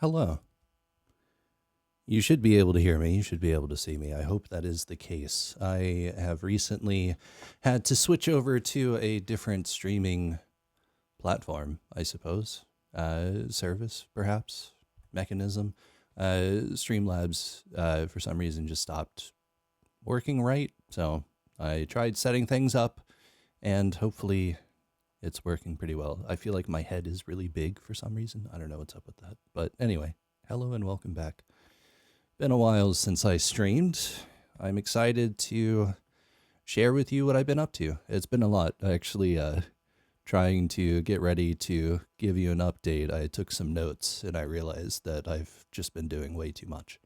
Hello. You should be able to hear me. You should be able to see me. I hope that is the case. I have recently had to switch over to a different streaming platform, I suppose. Service, perhaps, mechanism. Streamlabs, for some reason, just stopped working right. So I tried setting things up, and hopefully it's working pretty well. I feel like my head is really big for some reason. I don't know what's up with that. But anyway, hello and welcome back. Been a while since I streamed. I'm excited to share with you what I've been up to. It's been a lot, actually. Trying to get ready to give you an update, I took some notes and I realized that I've just been doing way too much.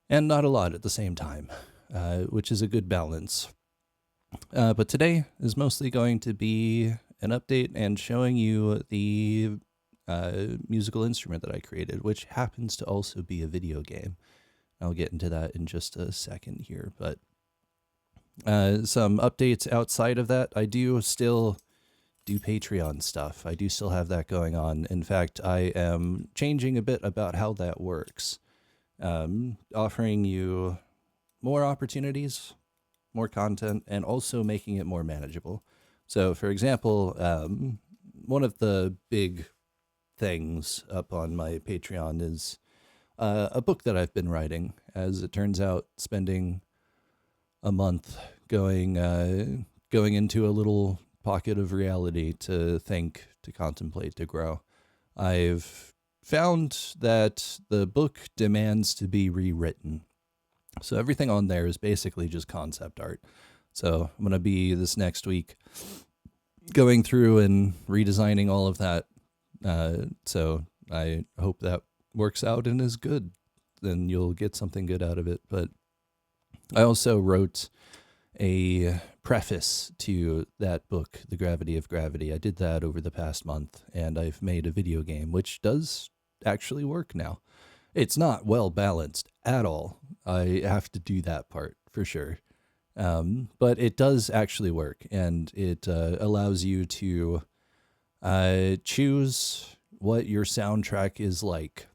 And not a lot at the same time, which is a good balance. But today is mostly going to be an update and showing you the musical instrument that I created, which happens to also be a video game. I'll get into that in just a second here, but some updates outside of that. I do still do Patreon stuff. I do still have that going on. In fact, I am changing a bit about how that works, offering you more opportunities, more content, and also making it more manageable. So, for example, one of the big things up on my Patreon is a book that I've been writing. As it turns out, spending a month going into a little pocket of reality to think, to contemplate, to grow. I've found that the book demands to be rewritten. So everything on there is basically just concept art. So I'm going to be this next week going through and redesigning all of that. So I hope that works out and is good. Then you'll get something good out of it. But I also wrote a preface to that book, The Gravity of Gravity. I did that over the past month, and I've made a video game, which does actually work now. It's not well balanced at all. I have to do that part for sure. But it does actually work, and it allows you to choose what your soundtrack is like.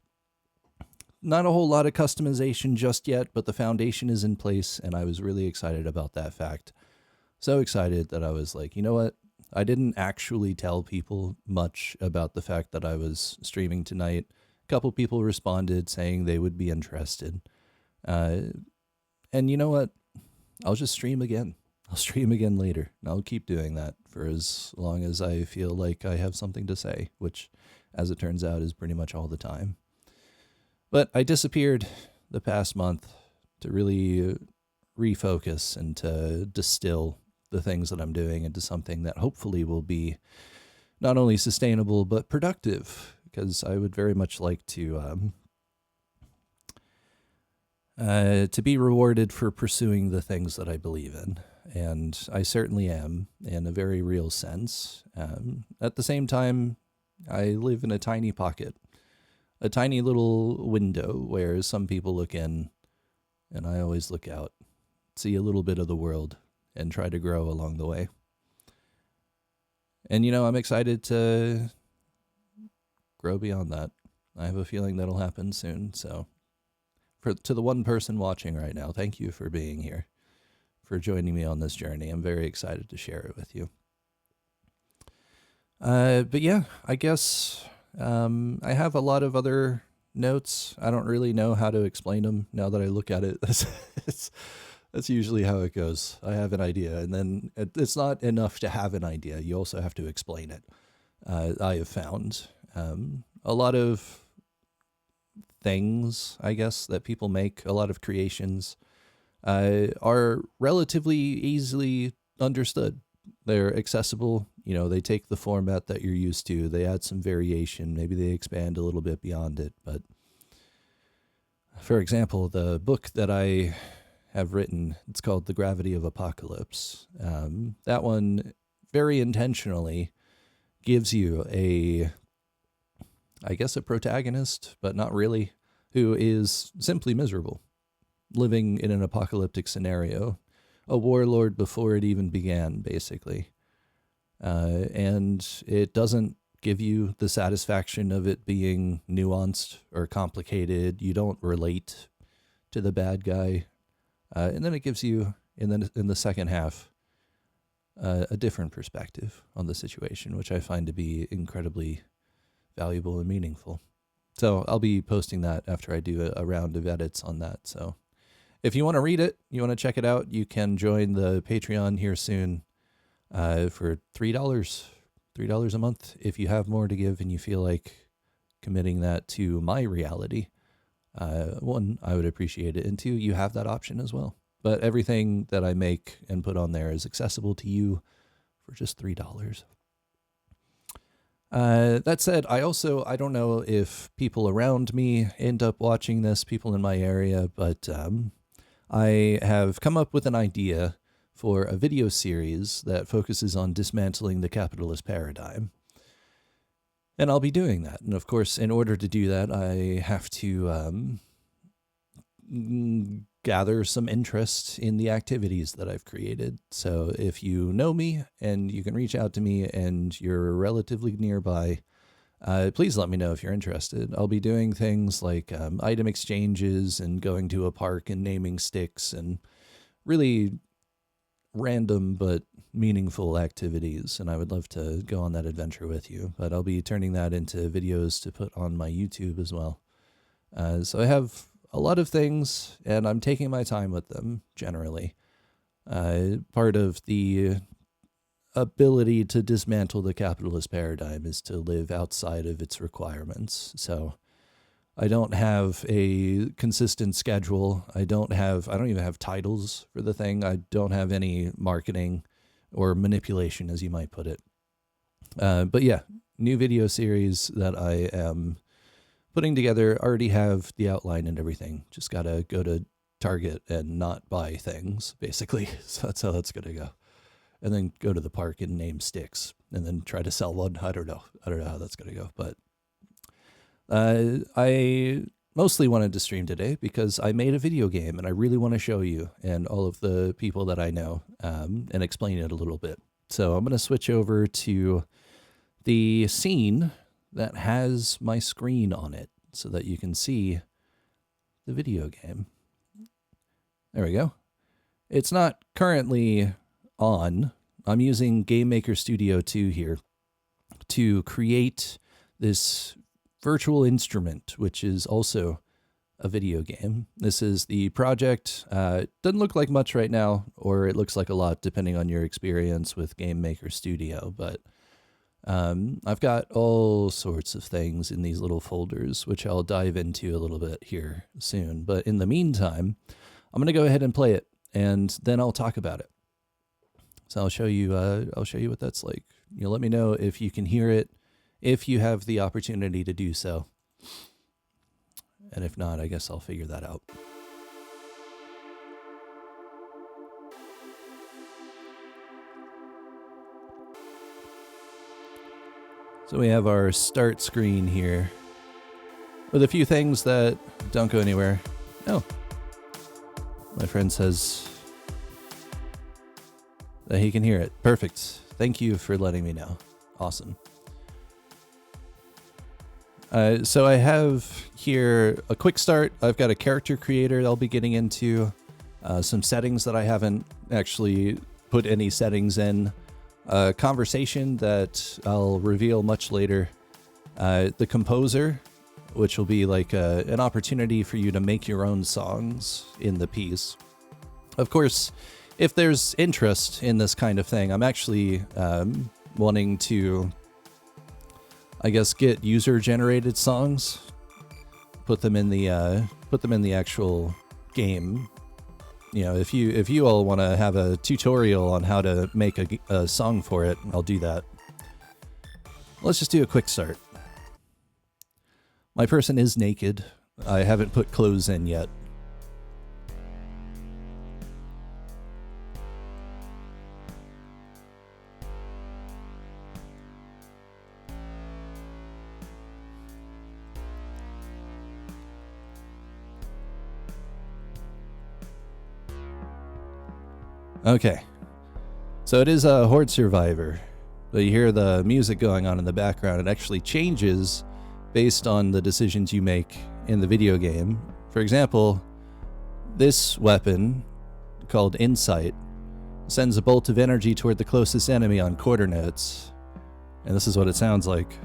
Not a whole lot of customization just yet, but the foundation is in place, and I was really excited about that fact. So excited that I was like, you know what? I didn't actually tell people much about the fact that I was streaming tonight. A couple people responded saying they would be interested. And you know what? I'll just stream again. I'll stream again later, and I'll keep doing that for as long as I feel like I have something to say, which, as it turns out, is pretty much all the time. But I disappeared the past month to really refocus and to distill the things that I'm doing into something that hopefully will be not only sustainable, but productive, because I would very much like to be rewarded for pursuing the things that I believe in. And I certainly am, in a very real sense. At the same time, I live in a tiny pocket. A tiny little window where some people look in, and I always look out, see a little bit of the world, and try to grow along the way. And, I'm excited to grow beyond that. I have a feeling that'll happen soon. So to the one person watching right now, thank you for being here, for joining me on this journey. I'm very excited to share it with you. But yeah, I guess I have a lot of other notes. I don't really know how to explain them now that I look at it. That's usually how it goes. I have an idea, and then it's not enough to have an idea. You also have to explain it. I have found a lot of things, I guess, that people make, a lot of creations, are relatively easily understood. They're accessible. They take the format that you're used to. They add some variation. Maybe they expand a little bit beyond it. But for example, the book that I have written, it's called The Gravity of Apocalypse. That one very intentionally gives you a protagonist, but not really, who is simply miserable, living in an apocalyptic scenario, a warlord before it even began, basically. And it doesn't give you the satisfaction of it being nuanced or complicated. You don't relate to the bad guy. And then it gives you, in the second half, a different perspective on the situation, which I find to be incredibly valuable and meaningful. So I'll be posting that after I do a round of edits on that. So if you want to read it, you want to check it out, you can join the Patreon here soon for $3 a month. If you have more to give and you feel like committing that to my reality, one, I would appreciate it. And two, you have that option as well. But everything that I make and put on there is accessible to you for just $3. That said, I don't know if people around me end up watching this, people in my area, but I have come up with an idea for a video series that focuses on dismantling the capitalist paradigm. And I'll be doing that. And of course, in order to do that, I have to gather some interest in the activities that I've created. So if you know me and you can reach out to me and you're relatively nearby, please let me know if you're interested. I'll be doing things like item exchanges and going to a park and naming sticks and really random but meaningful activities. And I would love to go on that adventure with you, but I'll be turning that into videos to put on my YouTube as well. So I have a lot of things, and I'm taking my time with them, generally. Part of the ability to dismantle the capitalist paradigm is to live outside of its requirements. So I don't have a consistent schedule. I don't even have titles for the thing. I don't have any marketing or manipulation, as you might put it. But yeah, new video series that I am putting together, already have the outline and everything. Just gotta go to Target and not buy things, basically. So that's how that's gonna go. And then go to the park and name sticks and then try to sell one. I don't know how that's gonna go, but I mostly wanted to stream today because I made a video game and I really want to show you and all of the people that I know and explain it a little bit. So I'm gonna switch over to the scene that has my screen on it so that you can see the video game. There we go. It's not currently on. I'm using Game Maker Studio 2 here to create this virtual instrument, which is also a video game. This is the project. It doesn't look like much right now, or it looks like a lot depending on your experience with Game Maker Studio, but I've got all sorts of things in these little folders, which I'll dive into a little bit here soon. But in the meantime, I'm going to go ahead and play it, and then I'll talk about it. So I'll show you what that's like. Let me know if you can hear it, if you have the opportunity to do so. And if not, I guess I'll figure that out. So we have our start screen here with a few things that don't go anywhere. Oh, my friend says that he can hear it. Perfect. Thank you for letting me know. Awesome. So I have here a quick start. I've got a character creator that I'll be getting into, some settings that I haven't actually put any settings in, a conversation that I'll reveal much later, the composer, which will be like an opportunity for you to make your own songs in the piece. Of course, if there's interest in this kind of thing, I'm actually wanting to, I guess, get user-generated songs, put them in the actual game. If you all want to have a tutorial on how to make a song for it, I'll do that. Let's just do a quick start. My person is naked. I haven't put clothes in yet. Okay, so it is a horde survivor, But you hear the music going on in the background. It actually changes based on the decisions you make in the video game. For example, this weapon, called Insight, sends a bolt of energy toward the closest enemy on quarter notes. And this is what it sounds like.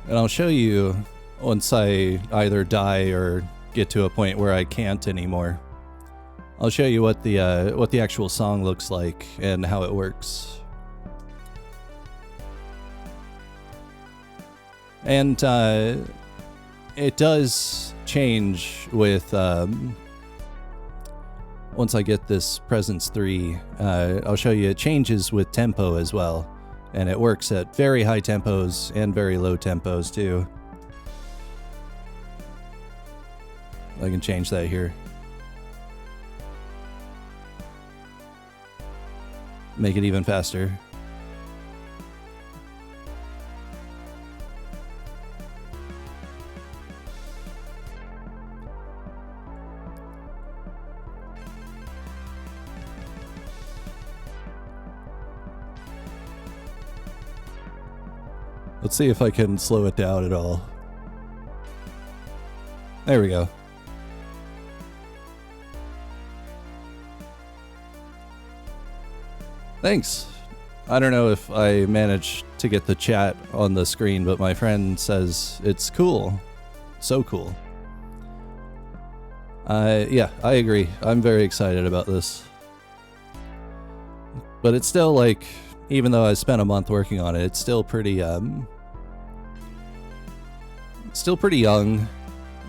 And I'll show you once I either die or get to a point where I can't anymore. I'll show you what the actual song looks like and how it works. And it does change with once I get this Presence 3. I'll show you it changes with tempo as well. And it works at very high tempos and very low tempos too. I can change that here. Make it even faster. Let's see if I can slow it down at all. There we go. Thanks. I don't know if I managed to get the chat on the screen, but my friend says it's cool. So cool. Yeah, I agree. I'm very excited about this. But it's still like, even though I spent a month working on it, it's still pretty young.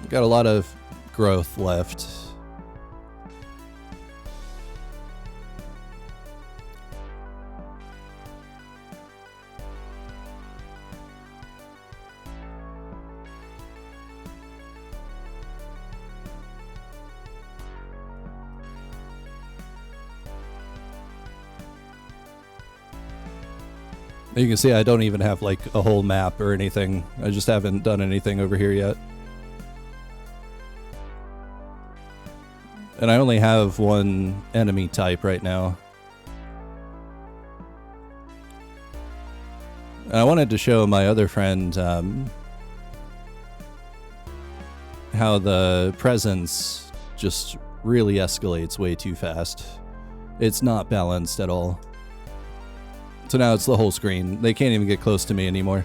Got a lot of growth left. You can see I don't even have like a whole map or anything. I just haven't done anything over here yet. And I only have one enemy type right now. And I wanted to show my other friend how the presence just really escalates way too fast. It's not balanced at all. So now it's the whole screen. They can't even get close to me anymore.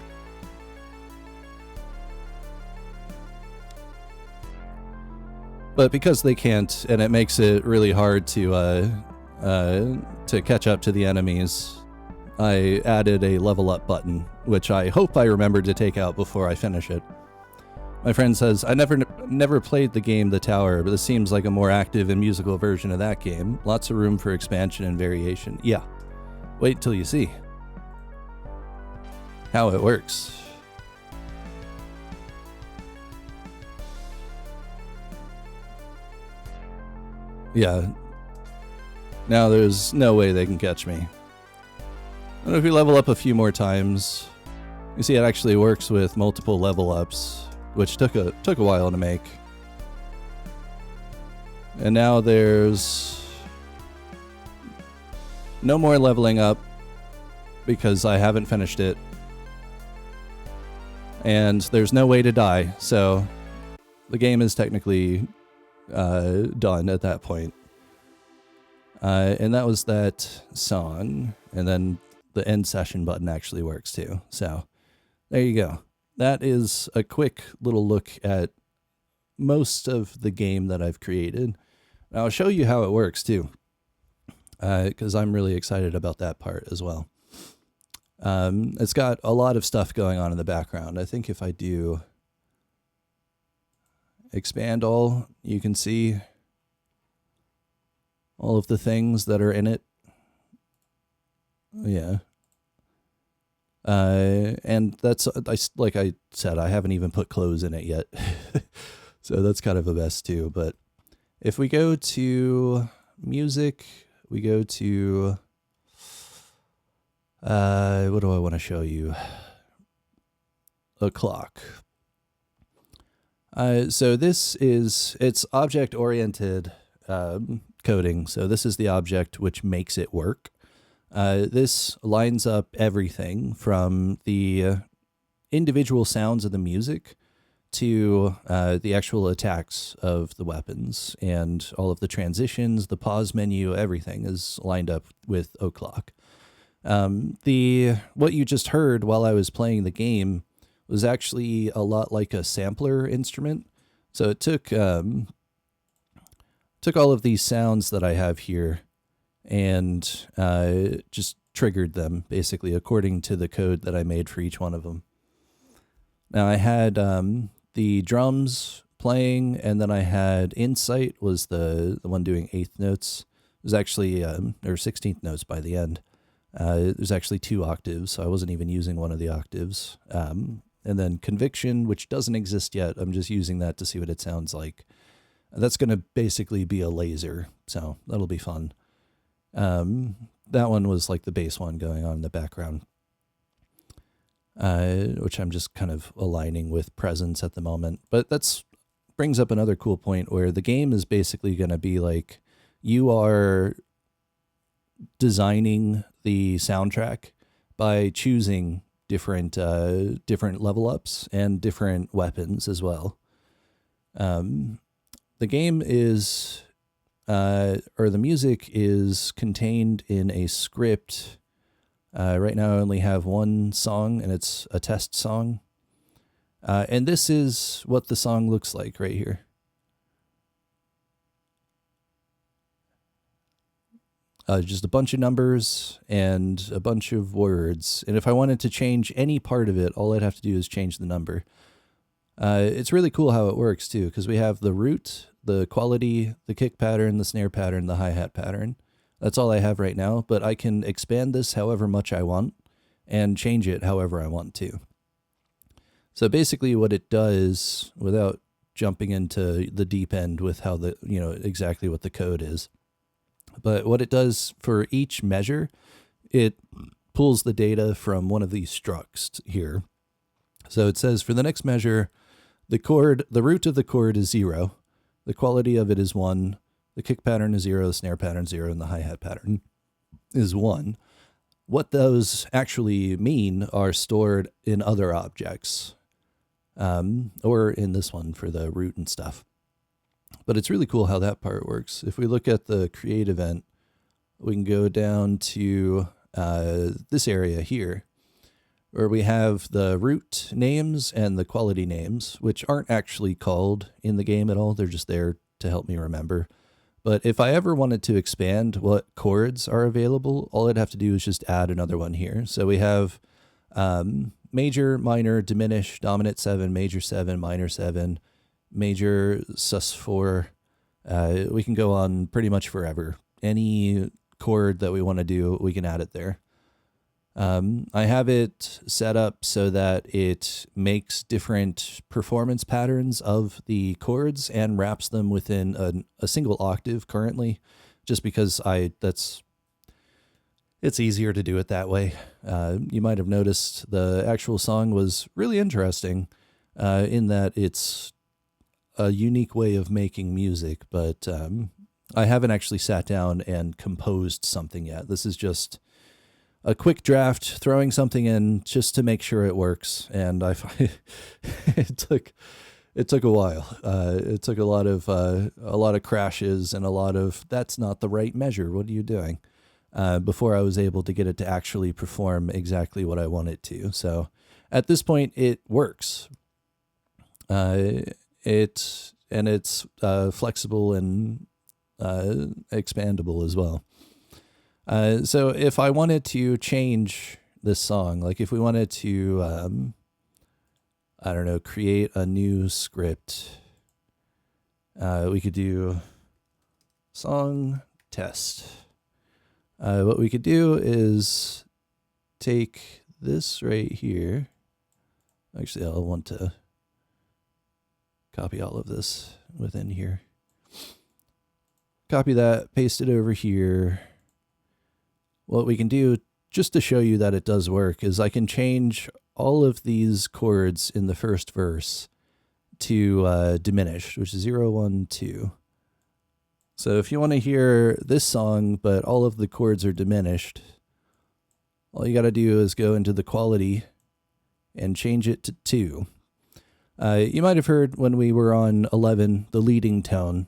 But because they can't, and it makes it really hard to catch up to the enemies, I added a level up button, which I hope I remembered to take out before I finish it. My friend says, I never played the game The Tower, but this seems like a more active and musical version of that game. Lots of room for expansion and variation. Yeah. Wait till you see how it works. Yeah. Now there's no way they can catch me. And if we level up a few more times, you see it actually works with multiple level ups, which took a while to make. And now there's no more leveling up because I haven't finished it. And there's no way to die, so the game is technically done at that point. And that was that song. And then the end session button actually works too. So there you go. that is a quick little look at most of the game that I've created. I'll show you how it works too, because I'm really excited about that part as well. It's got a lot of stuff going on in the background. I think if I do expand all, you can see all of the things that are in it. Yeah. And that's, like I said, I haven't even put clothes in it yet. So that's kind of a mess too. But if we go to music, we go to, what do I want to show you? A clock. So this is, it's object-oriented coding. So this is the object which makes it work. This lines up everything from the individual sounds of the music to the actual attacks of the weapons, and all of the transitions, the pause menu, everything is lined up with o'clock. What you just heard while I was playing the game was actually a lot like a sampler instrument. So it took all of these sounds that I have here and just triggered them basically according to the code that I made for each one of them. Now I had the drums playing, and then I had Insight was the one doing eighth notes. It was actually, or 16th notes by the end. There's actually 2 octaves, so I wasn't even using one of the octaves. And then Conviction, which doesn't exist yet. I'm just using that to see what it sounds like. That's going to basically be a laser, so that'll be fun. That one was like the bass one going on in the background, which I'm just kind of aligning with presence at the moment. But that's brings up another cool point where the game is basically going to be like you are designing the soundtrack by choosing different level ups and different weapons as well. The game is, or the music is contained in a script. Right now I only have one song, and it's a test song. And this is what the song looks like right here. Just a bunch of numbers and a bunch of words. And if I wanted to change any part of it, all I'd have to do is change the number. It's really cool how it works too, because we have the root, the quality, the kick pattern, the snare pattern, the hi-hat pattern. That's all I have right now, but I can expand this however much I want and change it however I want to. So basically what it does, without jumping into the deep end with how the, exactly what the code is, but what it does for each measure, it pulls the data from one of these structs here. So it says for the next measure, the root of the chord is 0, the quality of it is 1, the kick pattern is 0, the snare pattern 0, and the hi-hat pattern is 1. What those actually mean are stored in other objects, or in this one for the root and stuff. But it's really cool how that part works. If we look at the create event, we can go down to this area here, where we have the root names and the quality names, which aren't actually called in the game at all. They're just there to help me remember. But if I ever wanted to expand what chords are available, all I'd have to do is just add another one here. So we have major, minor, diminish, dominant 7, major 7, minor 7, major sus4. We can go on pretty much forever. Any chord that we want to do, we can add it there. I have it set up so that it makes different performance patterns of the chords and wraps them within a single octave currently, just because it's easier to do it that way. You might have noticed the actual song was really interesting in that it's a unique way of making music, but I haven't actually sat down and composed something yet. This is just a quick draft, throwing something in just to make sure it works. And it took a while. It took a lot of crashes and a lot of, that's not the right measure. What are you doing? Before I was able to get it to actually perform exactly what I want it to. So at this point, it works. It's flexible and expandable as well. So if I wanted to change this song, like if we wanted to, I don't know, create a new script, we could do song test. What we could do is take this right here. Actually, I'll want to copy all of this within here. Copy that, paste it over here. What we can do, just to show you that it does work, is I can change all of these chords in the first verse to diminished, which is 0, 1, 2. So if you want to hear this song, but all of the chords are diminished, all you got to do is go into the quality and change it to 2. You might have heard when we were on 11, the leading tone,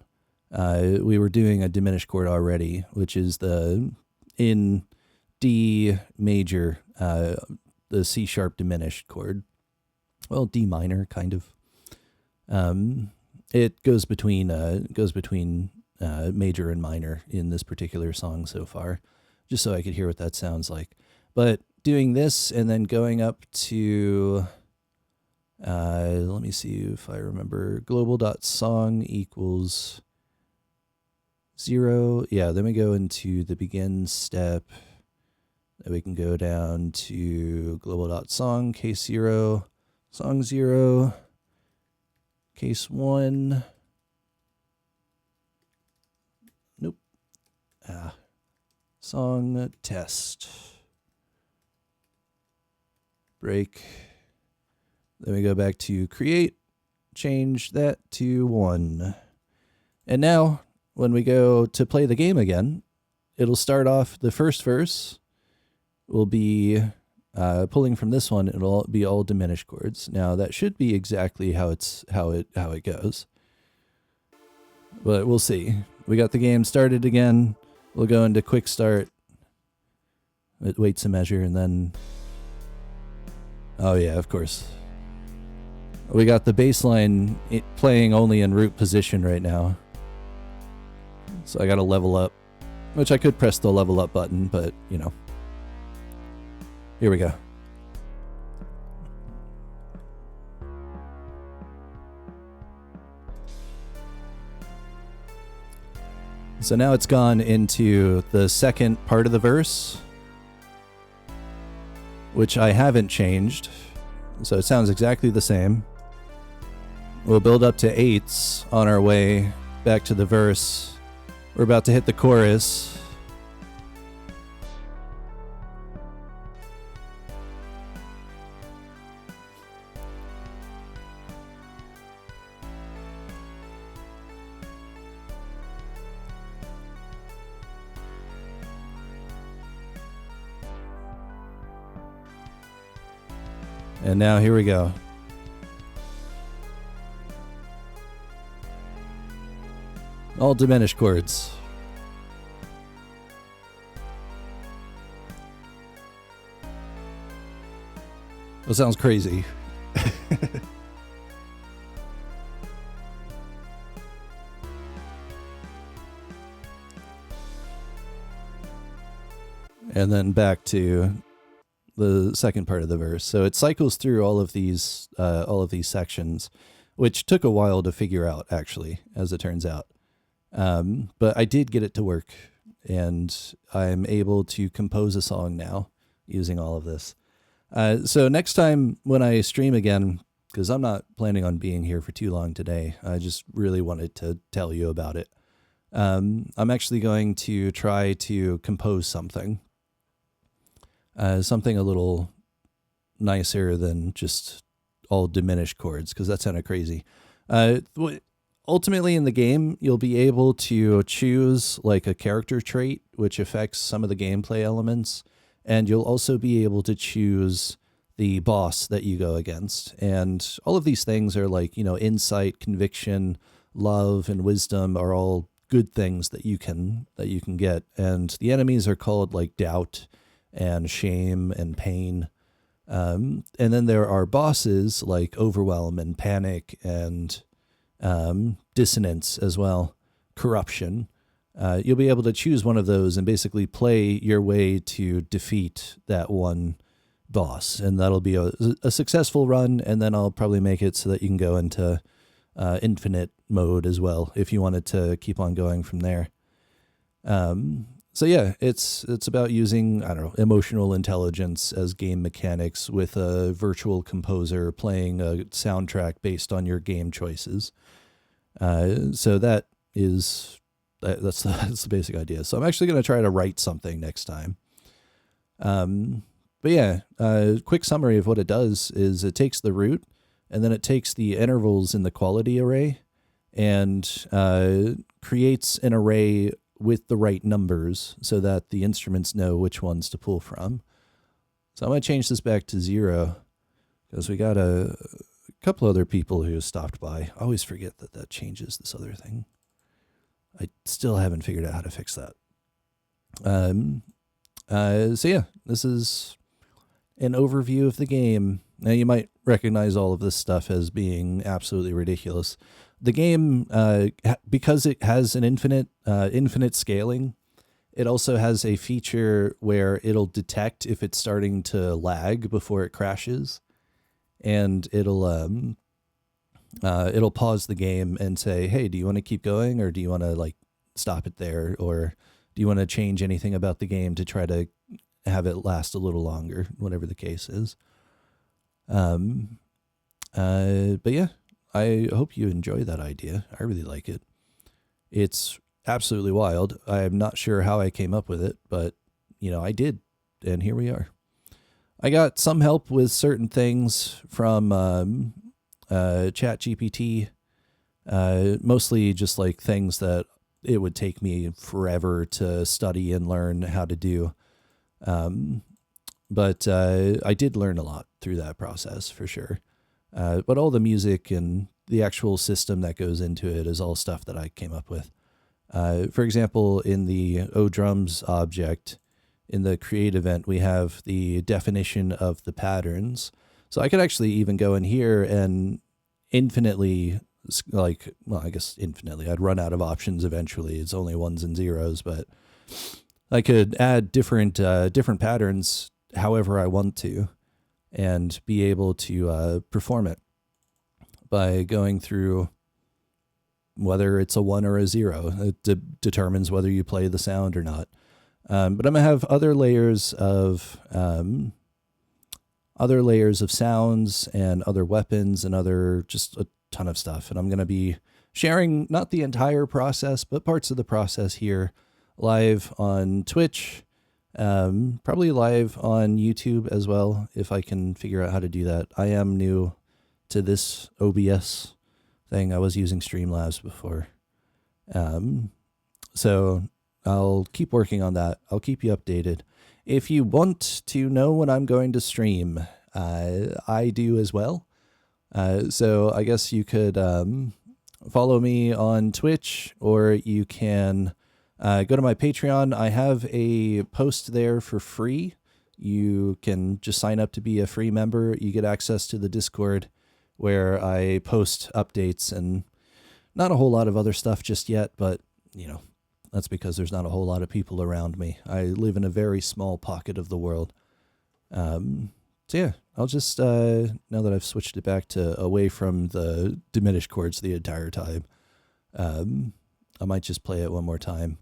we were doing a diminished chord already, which is the in D major, the C sharp diminished chord. Well, D minor, kind of. It goes between major and minor in this particular song so far, just so I could hear what that sounds like. But doing this and then going up to, let me see if I remember, global.song equals 0. Yeah, then we go into the begin step. Then we can go down to global.song, case 0, song 0, case 1. Nope. Song test. Break. Then we go back to create, change that to 1. And now, when we go to play the game again, it'll start off, the first verse will be pulling from this one, it'll be all diminished chords. Now, that should be exactly how it goes. But we'll see. We got the game started again. We'll go into quick start. It waits a measure, and then... Oh yeah, of course. We got the bass line playing only in root position right now. So I gotta level up. Which I could press the level up button, but, you know. Here we go. So now it's gone into the second part of the verse, which I haven't changed. So it sounds exactly the same. We'll build up to 8s on our way back to the verse. We're about to hit the chorus. And now here we go. All diminished chords. That sounds crazy. And then back to the second part of the verse. So it cycles through all of these sections, which took a while to figure out, actually, as it turns out. But I did get it to work, and I'm able to compose a song now using all of this. So next time when I stream again, because I'm not planning on being here for too long today, I just really wanted to tell you about it. I'm actually going to try to compose something. Something a little nicer than just all diminished chords, because that sounded crazy. Ultimately in the game, you'll be able to choose like a character trait, which affects some of the gameplay elements. And you'll also be able to choose the boss that you go against. And all of these things are like, you know, insight, conviction, love, and wisdom are all good things that you can get. And the enemies are called like doubt and shame and pain. And then there are bosses like Overwhelm and Panic and Dissonance as well, Corruption. You'll be able to choose one of those and basically play your way to defeat that one boss. And that'll be a successful run, and then I'll probably make it so that you can go into infinite mode as well if you wanted to keep on going from there. So yeah, it's about using, I don't know, emotional intelligence as game mechanics with a virtual composer playing a soundtrack based on your game choices. So that's the basic idea. So I'm actually going to try to write something next time. But yeah, quick summary of what it does is it takes the root, and then it takes the intervals in the quality array and creates an array with the right numbers so that the instruments know which ones to pull from. So I'm going to change this back to 0 because we got a couple other people who stopped by. I always forget that changes this other thing. I still haven't figured out how to fix that. So yeah, this is an overview of the game. Now you might recognize all of this stuff as being absolutely ridiculous. The game, because it has an infinite scaling, it also has a feature where it'll detect if it's starting to lag before it crashes, and it'll pause the game and say, "Hey, do you want to keep going, or do you want to like stop it there, or do you want to change anything about the game to try to have it last a little longer?" Whatever the case is. But yeah. I hope you enjoy that idea. I really like it. It's absolutely wild. I'm not sure how I came up with it, but, I did, and here we are. I got some help with certain things from ChatGPT, mostly just like things that it would take me forever to study and learn how to do. But I did learn a lot through that process, for sure. But all the music and the actual system that goes into it is all stuff that I came up with. For example, in the drums object, in the create event, we have the definition of the patterns. So I could actually even go in here and infinitely, infinitely. I'd run out of options eventually. It's only ones and zeros, but I could add different patterns however I want to, and be able to perform it by going through whether it's a 1 or a 0. It determines whether you play the sound or not. But I'm going to have other layers of sounds and other weapons and just a ton of stuff. And I'm going to be sharing not the entire process, but parts of the process here live on Twitch, probably live on YouTube as well, if I can figure out how to do that. I am new to this OBS thing. I was using Streamlabs before. So I'll keep working on that. I'll keep you updated. If you want to know when I'm going to stream, I do as well. So I guess you could follow me on Twitch, or you can go to my Patreon. I have a post there for free. You can just sign up to be a free member. You get access to the Discord where I post updates and not a whole lot of other stuff just yet, but, that's because there's not a whole lot of people around me. I live in a very small pocket of the world. So yeah, I'll just, now that I've switched it back to away from the diminished chords the entire time, I might just play it one more time.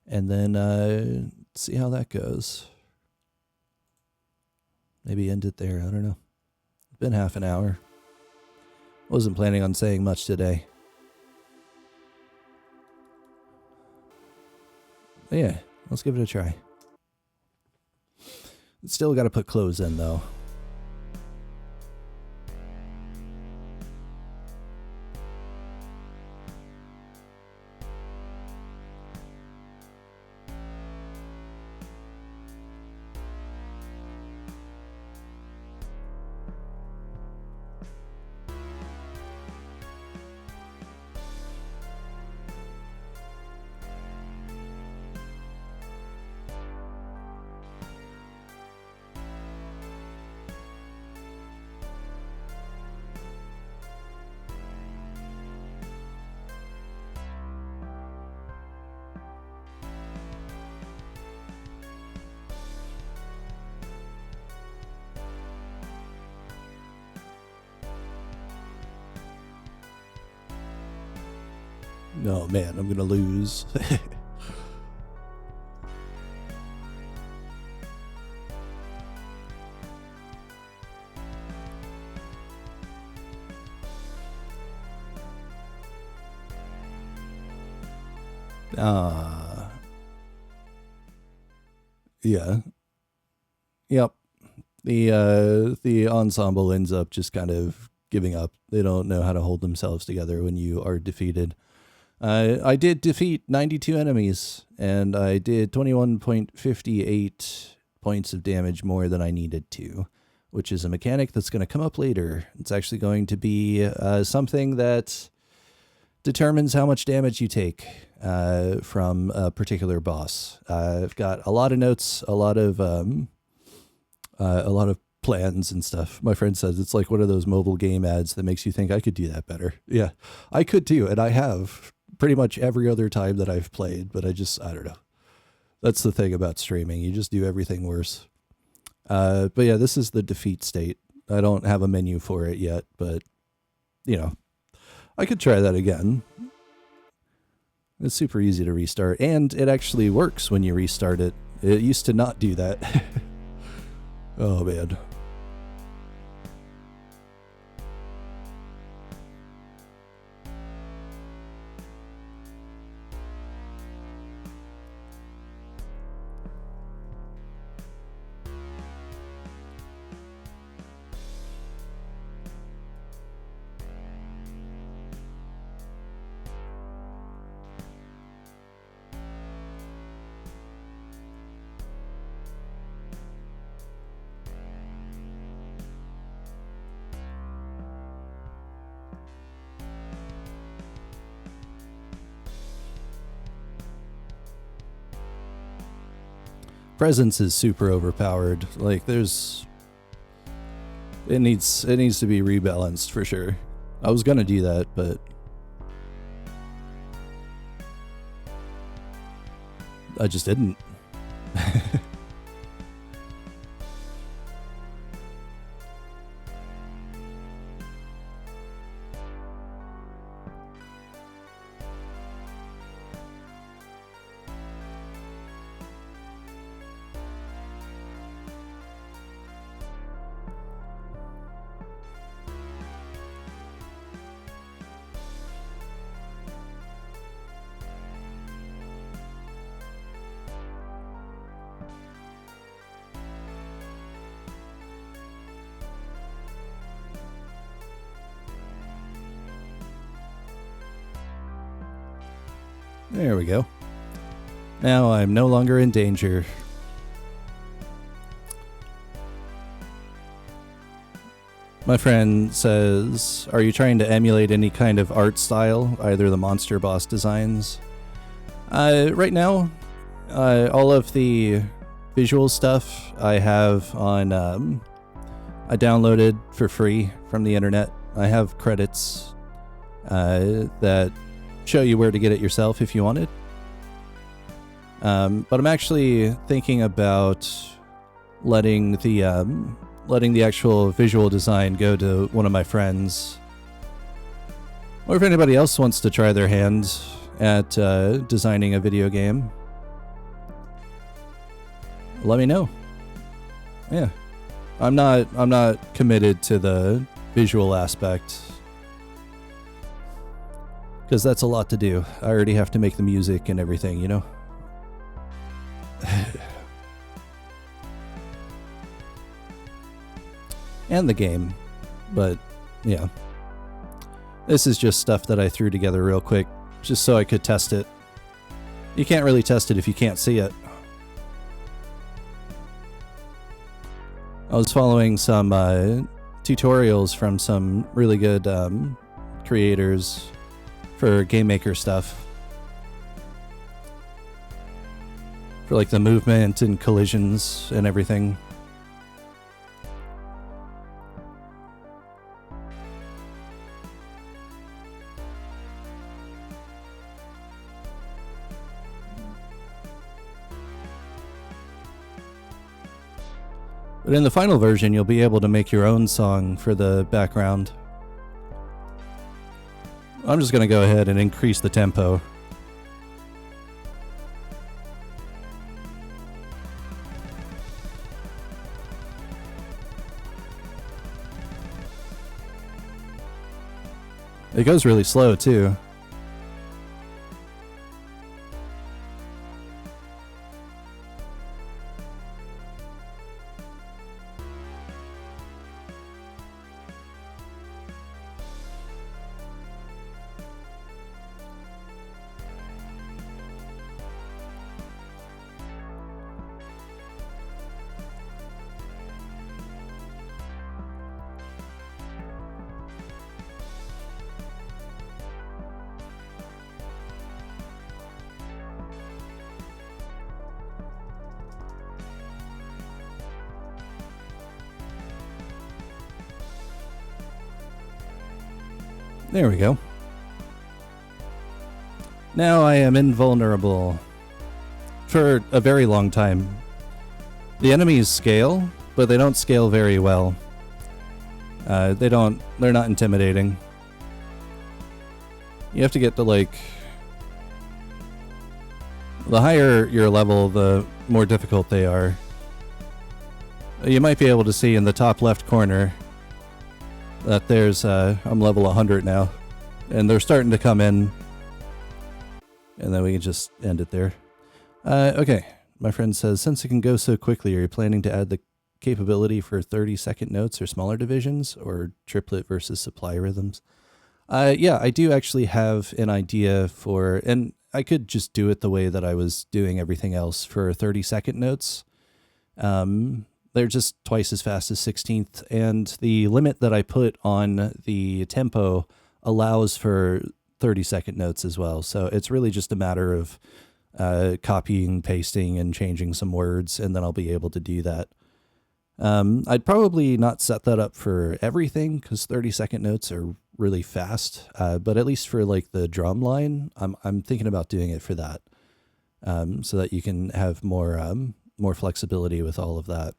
And then see how that goes. Maybe end it there. I don't know. It's been half an hour. Wasn't planning on saying much today. But yeah, let's give it a try. Still got to put clothes in, though. Oh man, I'm gonna lose. Yeah. Yep. The ensemble ends up just kind of giving up. They don't know how to hold themselves together when you are defeated. I did defeat 92 enemies, and I did 21.58 points of damage more than I needed to, which is a mechanic that's going to come up later. It's actually going to be something that determines how much damage you take from a particular boss. I've got a lot of notes, a lot of plans and stuff. My friend says it's like one of those mobile game ads that makes you think I could do that better. Yeah, I could too, and I have pretty much every other time that I've played, but I don't know. That's the thing about streaming. You just do everything worse. But yeah, this is the defeat state. I don't have a menu for it yet, but you know, I could try that again. It's super easy to restart, and it actually works when you restart it. It used to not do that. Oh man. Presence is super overpowered. Like it needs to be rebalanced for sure. I was gonna do that, but I just didn't. There we go. Now I'm no longer in danger. My friend says, are you trying to emulate any kind of art style, either the monster boss designs? Right now, all of the visual stuff I have on, I downloaded for free from the internet. I have credits that show you where to get it yourself if you wanted. But I'm actually thinking about letting the actual visual design go to one of my friends. Or if anybody else wants to try their hand at designing a video game, let me know. Yeah. I'm not committed to the visual aspect, because that's a lot to do. I already have to make the music and everything, you know? And the game. But, yeah. This is just stuff that I threw together real quick, just so I could test it. You can't really test it if you can't see it. I was following some tutorials from some really good creators for Game Maker stuff. For like the movement and collisions and everything. But in the final version, you'll be able to make your own song for the background. I'm just going to go ahead and increase the tempo. It goes really slow, too. There we go. Now I am invulnerable for a very long time. The enemies scale, but they don't scale very well. They're not intimidating. You have to get to, like, the higher your level, the more difficult they are. You might be able to see in the top left corner that there's, I'm level 100 now, and they're starting to come in, and then we can just end it there. Okay, my friend says, since it can go so quickly, are you planning to add the capability for 30-second notes or smaller divisions, or triplet versus supply rhythms? Yeah, I do actually have an idea for, and I could just do it the way that I was doing everything else for 30-second notes. They're just twice as fast as 16th, and the limit that I put on the tempo allows for 30-second notes as well. So it's really just a matter of copying, pasting, and changing some words, and then I'll be able to do that. I'd probably not set that up for everything, because 30-second notes are really fast, but at least for like the drum line, I'm thinking about doing it for that, so that you can have more flexibility with all of that.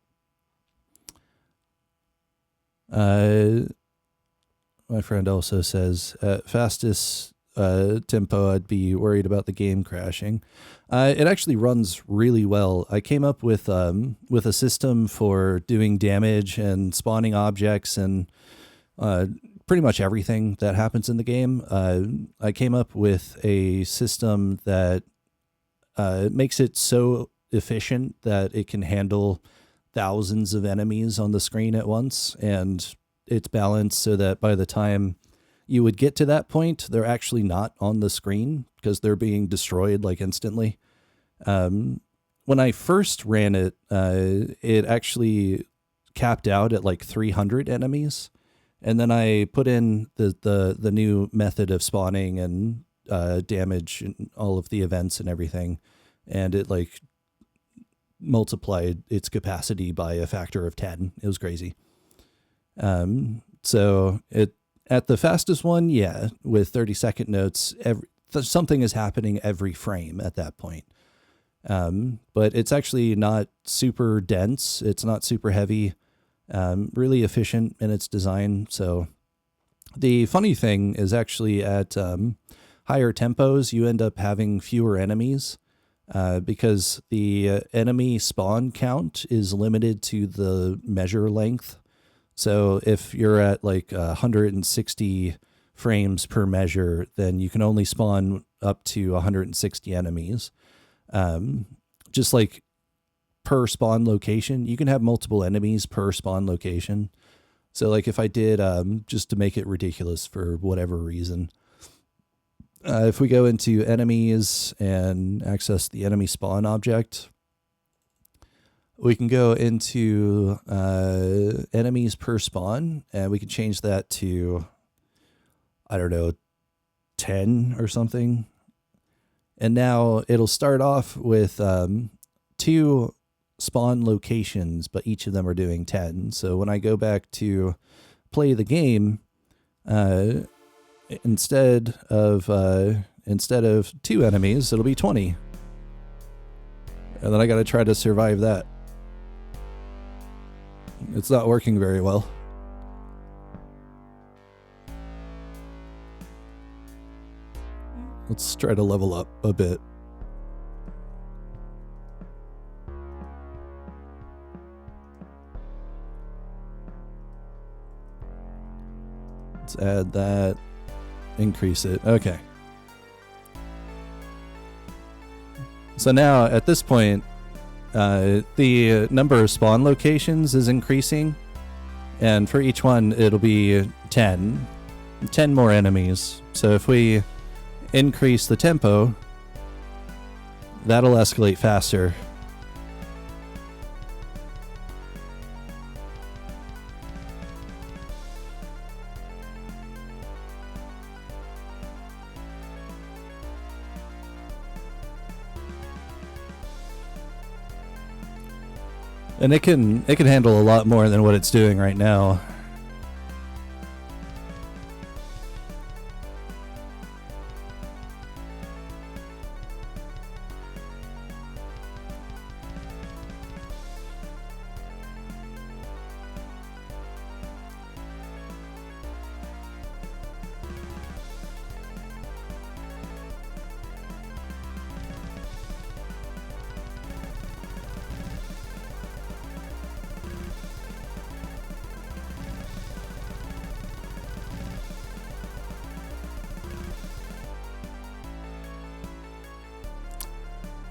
My friend also says, fastest tempo, I'd be worried about the game crashing. It actually runs really well. I came up with a system for doing damage and spawning objects and pretty much everything that happens in the game. I came up with a system that makes it so efficient that it can handle thousands of enemies on the screen at once, and it's balanced so that by the time you would get to that point, they're actually not on the screen because they're being destroyed like instantly. When I first ran it, it actually capped out at like 300 enemies, and then I put in the new method of spawning and damage and all of the events and everything, and it like multiplied its capacity by a factor of 10. It was crazy. So at the fastest one, yeah, with 30-second notes, something is happening every frame at that point. But it's actually not super dense. It's not super heavy. Really efficient in its design. So the funny thing is actually at higher tempos, you end up having fewer enemies. Because the enemy spawn count is limited to the measure length. So if you're at like 160 frames per measure, then you can only spawn up to 160 enemies. Just like per spawn location, you can have multiple enemies per spawn location. So like if I did, just to make it ridiculous for whatever reason, if we go into enemies and access the enemy spawn object, we can go into enemies per spawn, and we can change that to, I don't know, 10 or something. And now it'll start off with 2 spawn locations, but each of them are doing 10. So when I go back to play the game, instead of 2 enemies, it'll be 20. And then I got to try to survive that. It's not working very well. Let's try to level up a bit. Let's add that. Increase it. Okay. So now, at this point, the number of spawn locations is increasing. And for each one, it'll be 10. 10 more enemies. So if we increase the tempo, that'll escalate faster. And it can handle a lot more than what it's doing right now.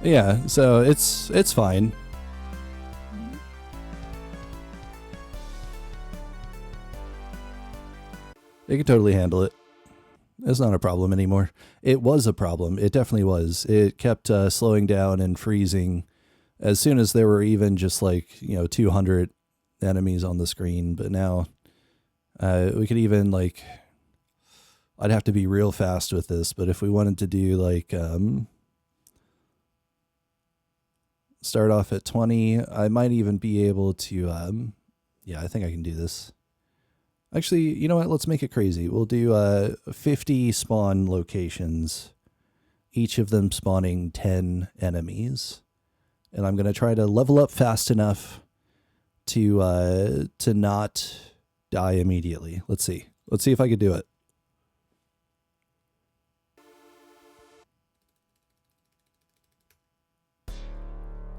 Yeah, so it's fine. It can totally handle it. It's not a problem anymore. It was a problem. It definitely was. It kept slowing down and freezing as soon as there were even just like, 200 enemies on the screen. But now we could even like, I'd have to be real fast with this. But if we wanted to do like, start off at 20. I might even be able to, yeah, I think I can do this. Actually, you know what? Let's make it crazy. We'll do 50 spawn locations, each of them spawning 10 enemies. And I'm going to try to level up fast enough to not die immediately. Let's see. Let's see if I could do it.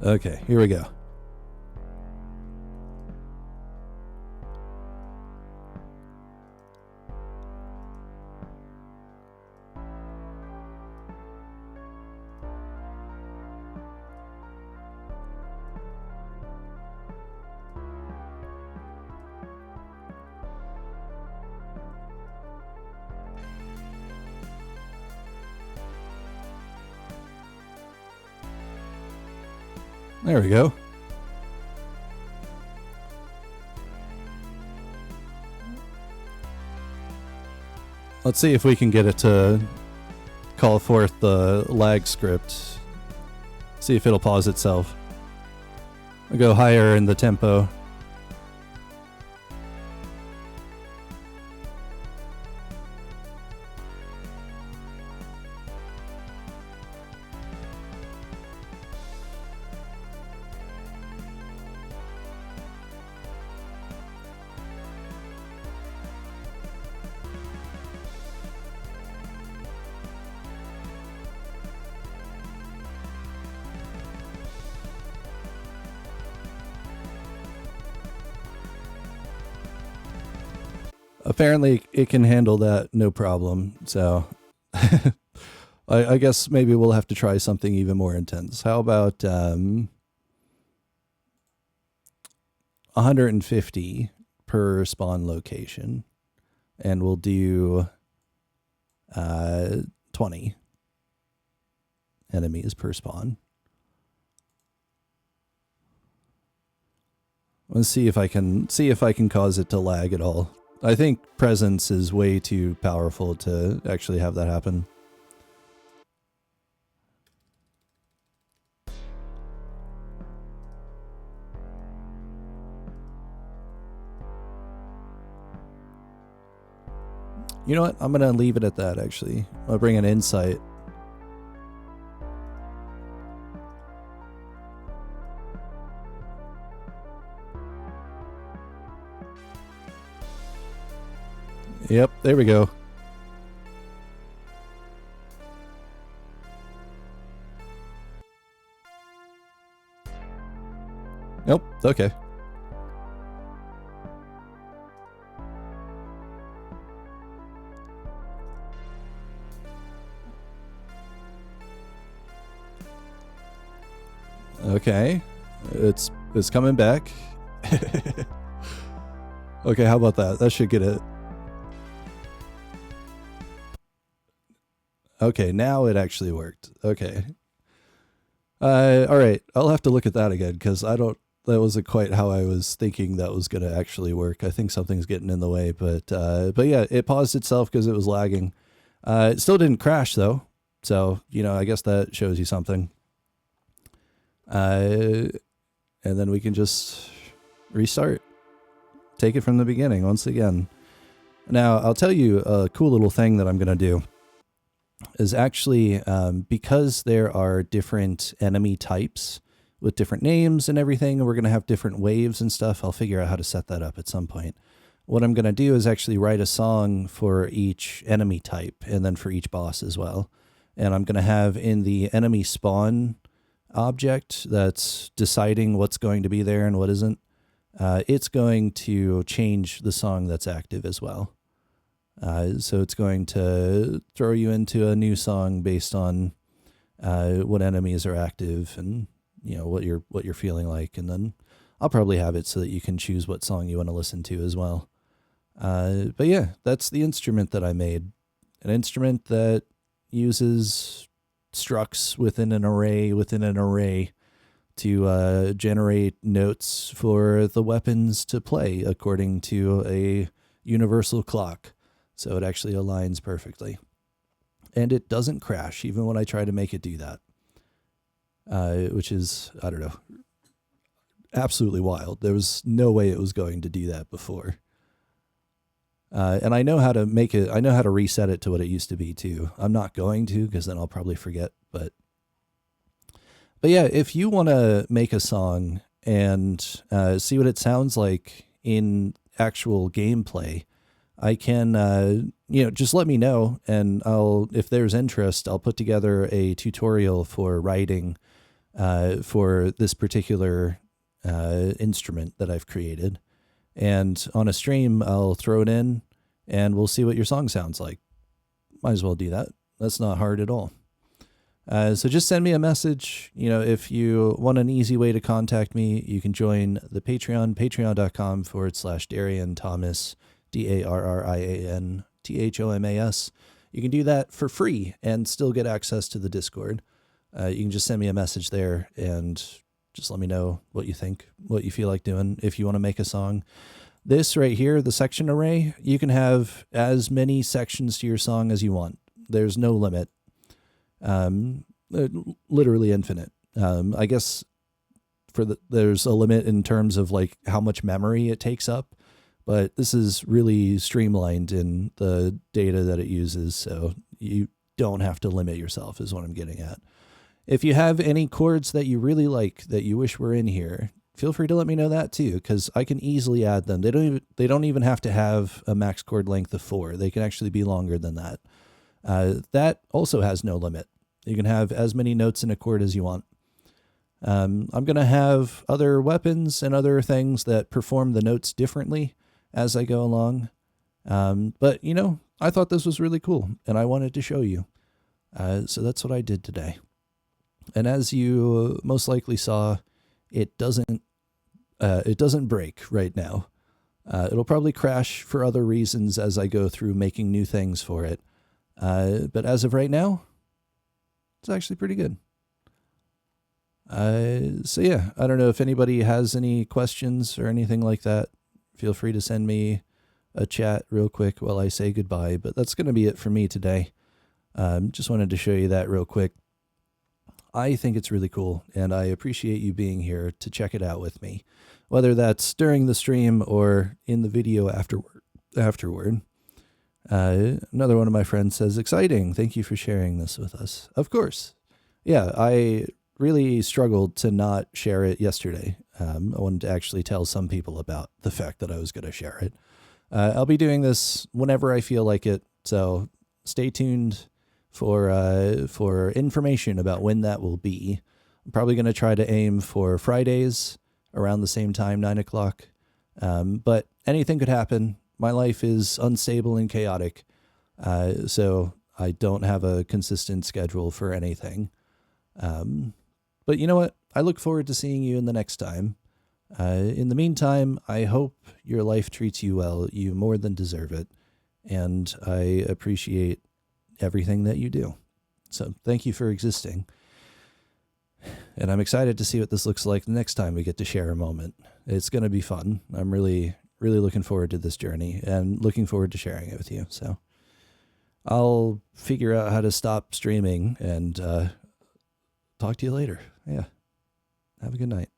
Okay, here we go. There we go. Let's see if we can get it to call forth the lag script. See if it'll pause itself. I'll go higher in the tempo. Apparently it can handle that no problem, so I guess maybe we'll have to try something even more intense. How about 150 per spawn location, and we'll do 20 enemies per spawn. Let's see if I can cause it to lag at all. I think presence is way too powerful to actually have that happen. You know what? I'm going to leave it at that, actually. I'll bring an insight. Yep, there we go. Nope. Okay. Okay. It's coming back. Okay, how about that? That should get it. Okay, now it actually worked. Okay. All right. I'll have to look at that again because that wasn't quite how I was thinking that was going to actually work. I think something's getting in the way, but yeah, it paused itself because it was lagging. It still didn't crash though. So, I guess that shows you something. And then we can just restart. Take it from the beginning once again. Now, I'll tell you a cool little thing that I'm going to do is actually, because there are different enemy types with different names and everything, and we're going to have different waves and stuff. I'll figure out how to set that up at some point. What I'm going to do is actually write a song for each enemy type and then for each boss as well. And I'm going to have in the enemy spawn object that's deciding what's going to be there and what isn't, it's going to change the song that's active as well. So it's going to throw you into a new song based on what enemies are active and what you're feeling like, and then I'll probably have it so that you can choose what song you want to listen to as well. But yeah, that's the instrument that I made, an instrument that uses structs within an array to generate notes for the weapons to play according to a universal clock. So it actually aligns perfectly. And it doesn't crash, even when I try to make it do that. Which is, I don't know, absolutely wild. There was no way it was going to do that before. And I know how to make it, I know how to reset it to what it used to be too. I'm not going to, because then I'll probably forget. But yeah, if you want to make a song and see what it sounds like in actual gameplay, I can, just let me know, and if there's interest, I'll put together a tutorial for writing for this particular instrument that I've created. And on a stream, I'll throw it in, and we'll see what your song sounds like. Might as well do that. That's not hard at all. So just send me a message. If you want an easy way to contact me, you can join the Patreon, patreon.com/Darian Thomas, DARRIAN THOMAS. You can do that for free and still get access to the Discord. You can just send me a message there and just let me know what you think, what you feel like doing. If you want to make a song, this right here, the section array, you can have as many sections to your song as you want. There's no limit. Literally infinite. I guess there's a limit in terms of like how much memory it takes up, but this is really streamlined in the data that it uses. So you don't have to limit yourself is what I'm getting at. If you have any chords that you really like that you wish were in here, feel free to let me know that too, because I can easily add them. They don't even have to have a max chord length of 4. They can actually be longer than that. That also has no limit. You can have as many notes in a chord as you want. I'm going to have other weapons and other things that perform the notes differently as I go along. But, I thought this was really cool, and I wanted to show you. So that's what I did today. And as you most likely saw, it doesn't break right now. It'll probably crash for other reasons as I go through making new things for it. But as of right now, it's actually pretty good. So yeah, I don't know if anybody has any questions or anything like that. Feel free to send me a chat real quick while I say goodbye, but that's going to be it for me today. Just wanted to show you that real quick. I think it's really cool, and I appreciate you being here to check it out with me, whether that's during the stream or in the video afterward. Another one of my friends says, exciting. Thank you for sharing this with us. Of course. Yeah, I really struggled to not share it yesterday. I wanted to actually tell some people about the fact that I was going to share it. I'll be doing this whenever I feel like it, so stay tuned for information about when that will be. I'm probably going to try to aim for Fridays around the same time, 9 o'clock. But anything could happen. My life is unstable and chaotic, so I don't have a consistent schedule for anything. But you know what? I look forward to seeing you in the next time. In the meantime, I hope your life treats you well. You more than deserve it. And I appreciate everything that you do. So thank you for existing. And I'm excited to see what this looks like the next time we get to share a moment. It's going to be fun. I'm really, really looking forward to this journey and looking forward to sharing it with you. So I'll figure out how to stop streaming and talk to you later. Yeah. Have a good night.